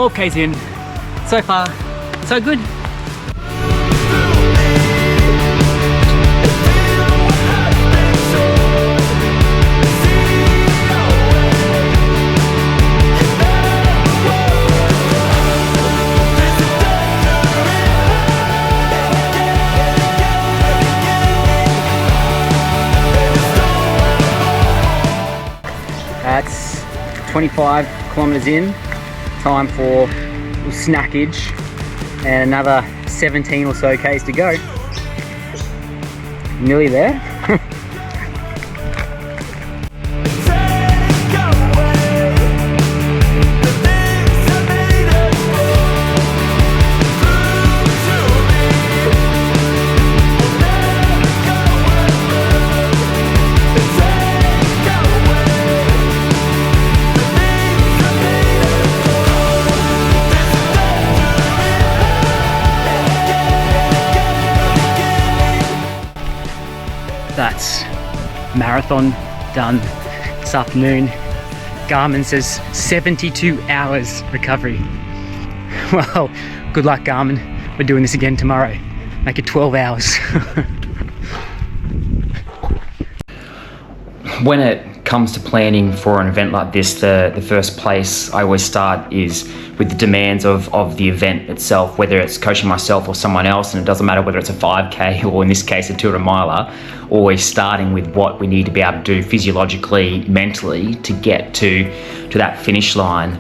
12Ks in. So far, so good. That's 25 kilometers in. Time for a little snackage and another 17 or so Ks to go. Nearly there. That's marathon done this afternoon. Garmin says 72 hours recovery. Well, good luck, Garmin. We're doing this again tomorrow. Make it 12 hours. When it comes to planning for an event like this, the first place I always start is with the demands of the event itself, whether it's coaching myself or someone else, and it doesn't matter whether it's a 5K or in this case a 200 miler, always starting with what we need to be able to do physiologically, mentally to get to that finish line.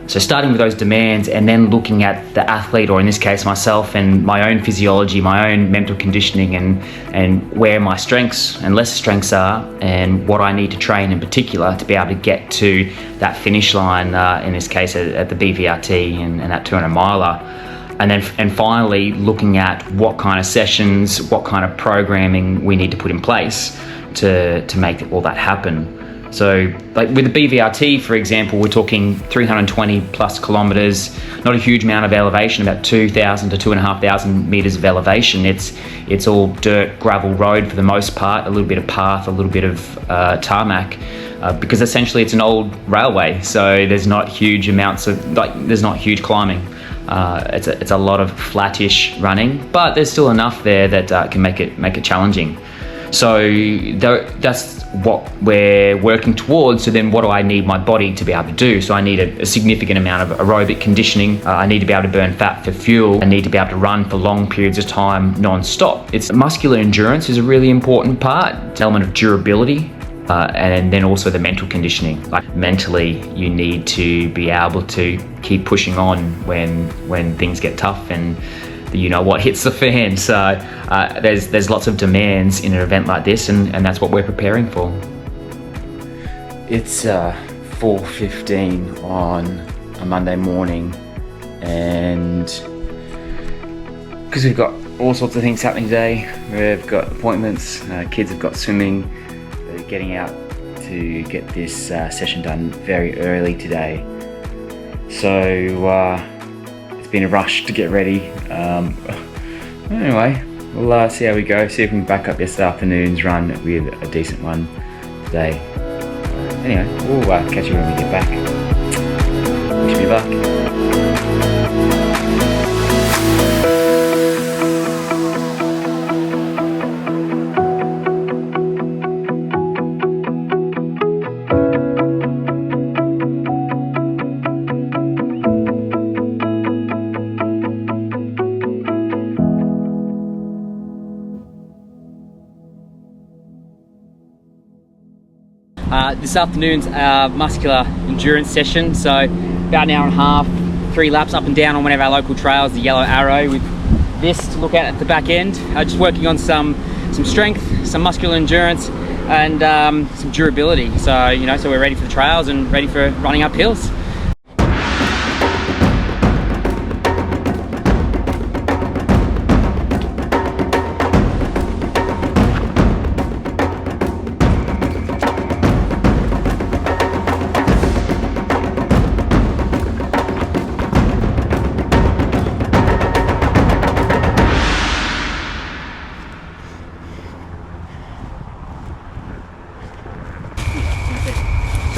So starting with those demands and then looking at the athlete, or in this case myself, and my own physiology, my own mental conditioning, and where my strengths and lesser strengths are, and what I need to train in particular to be able to get to that finish line, in this case at the BVRT and that 200 miler. And finally looking at what kind of sessions, what kind of programming we need to put in place to make all that happen. So like with the BVRT, for example, we're talking 320 plus kilometers, not a huge amount of elevation, about 2,000 to 2,500 meters of elevation. It's all dirt, gravel road for the most part, a little bit of path, a little bit of tarmac, because essentially it's an old railway. So there's not huge amounts of, there's not huge climbing. It's a lot of flattish running, but there's still enough there that can make it challenging. So that's what we're working towards. So then what do I need my body to be able to do? So I need a significant amount of aerobic conditioning. I need to be able to burn fat for fuel. I need to be able to run for long periods of time non-stop. It's muscular endurance is a really important part. It's an element of durability. And then also the mental conditioning. Like mentally, you need to be able to keep pushing on when things get tough and you know what hits the fan. So there's lots of demands in an event like this, and that's what we're preparing for. It's 4:15 on a Monday morning, and because we've got all sorts of things happening today, we've got appointments, kids have got swimming, they're getting out to get this session done very early today. So it's been a rush to get ready. Anyway, we'll see how we go, see if we can back up yesterday afternoon's run with a decent one today. Anyway, we'll catch you when we get back. Wish me luck. This afternoon's our muscular endurance session, so about an hour and a half, 3 laps up and down on one of our local trails, the Yellow Arrow, with this to look at the back end. Just working on some strength, some muscular endurance, and some durability. So so we're ready for the trails and ready for running up hills.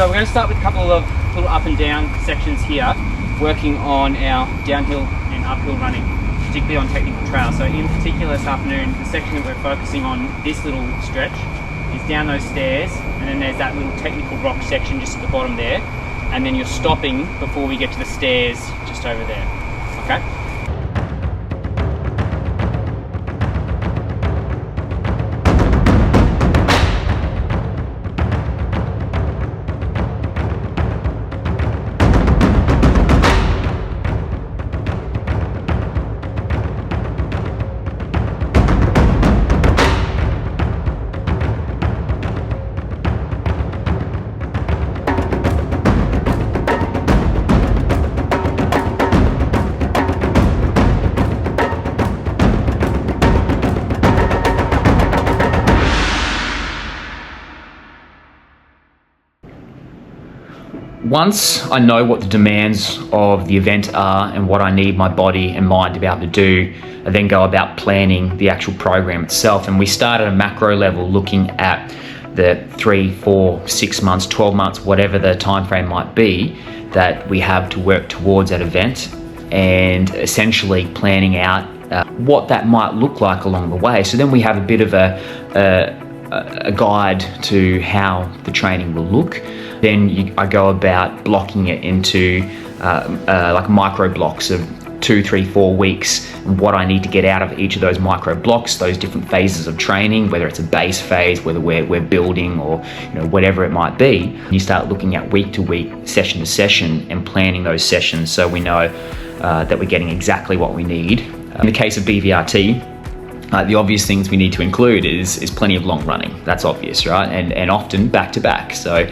So we're going to start with a couple of little up and down sections here working on our downhill and uphill running, particularly on technical trails. So in particular this afternoon, the section that we're focusing on, this little stretch, is down those stairs, and then there's that little technical rock section just at the bottom there, and then you're stopping before we get to the stairs just over there, okay? Once I know what the demands of the event are and what I need my body and mind to be able to do, I then go about planning the actual program itself. And we start at a macro level, looking at the 3, 4, 6 months, 12 months, whatever the time frame might be that we have to work towards that event, and essentially planning out what that might look like along the way. So then we have a bit of a guide to how the training will look. Then I go about blocking it into like micro blocks of 2, 3, 4 weeks, and what I need to get out of each of those micro blocks, those different phases of training, whether it's a base phase, whether we're building, or whatever it might be. You start looking at week to week, session to session, and planning those sessions so we know that we're getting exactly what we need. In the case of BVRT, the obvious things we need to include is plenty of long running. That's obvious, right? And often back to back. So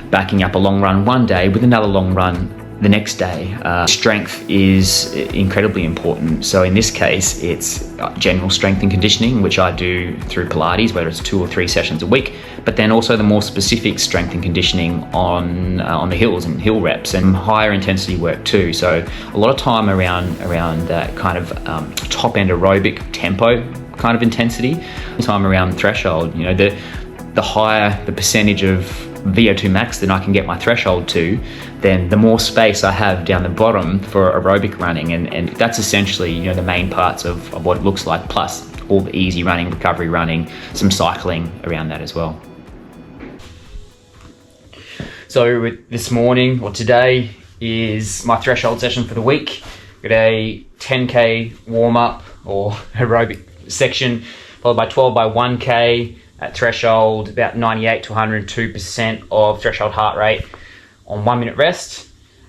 backing up a long run one day with another long run the next day. Strength is incredibly important. So in this case, it's general strength and conditioning, which I do through Pilates, whether it's 2 or 3 sessions a week, but then also the more specific strength and conditioning on the hills and hill reps, and higher intensity work too. So a lot of time around that kind of top end aerobic tempo kind of intensity, time around threshold. The higher the percentage of VO2 max that I can get my threshold to, then the more space I have down the bottom for aerobic running, and that's essentially the main parts of what it looks like, plus all the easy running, recovery running, some cycling around that as well. So this morning, or today, is my threshold session for the week. Got a 10k warm-up or aerobic section, followed by 12 by 1k at threshold, about 98 to 102% of threshold heart rate on 1 minute rest.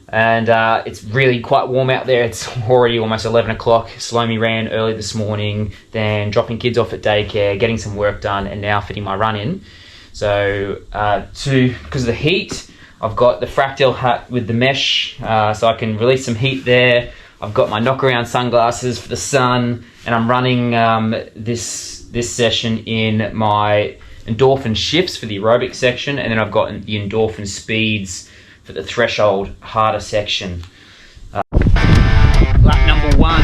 And it's really quite warm out there. It's already almost 11 o'clock. Slomi ran early this morning, then dropping kids off at daycare, getting some work done, and now fitting my run in. So because of the heat, I've got the Fractal hat with the mesh, so I can release some heat there. I've got my knockaround sunglasses for the sun, and I'm running this session in my endorphin shifts for the aerobic section, and then I've got the endorphin speeds for the threshold harder section. Lap number 1.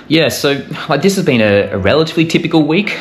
Yeah, so like this has been a relatively typical week.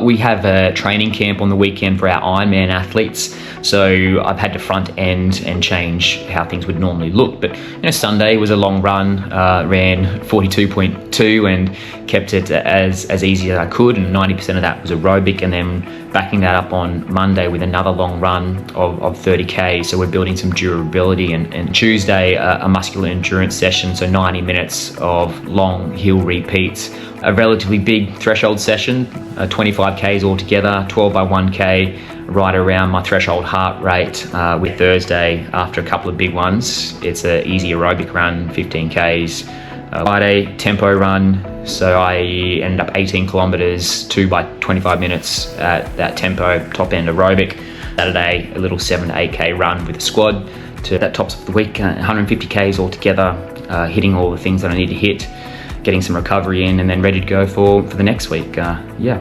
We have a training camp on the weekend for our Ironman athletes, so I've had to front end and change how things would normally look. But Sunday was a long run, ran 42.2 and kept it as easy as I could, and 90% of that was aerobic, and then backing that up on Monday with another long run of 30k. So we're building some durability, and Tuesday a muscular endurance session, so 90 minutes of long hill repeats, a relatively big threshold session, 25k's altogether, 12 by 1k, right around my threshold heart rate. With Thursday, after a couple of big ones, it's an easy aerobic run, 15k's. Friday, tempo run, so I end up 18 kilometers, 2 by 25 minutes at that tempo, top end aerobic. Saturday, a little 7 to 8k run with a squad. To that tops of the week, 150k's altogether, hitting all the things that I need to hit, getting some recovery in, and then ready to go for the next week. Yeah.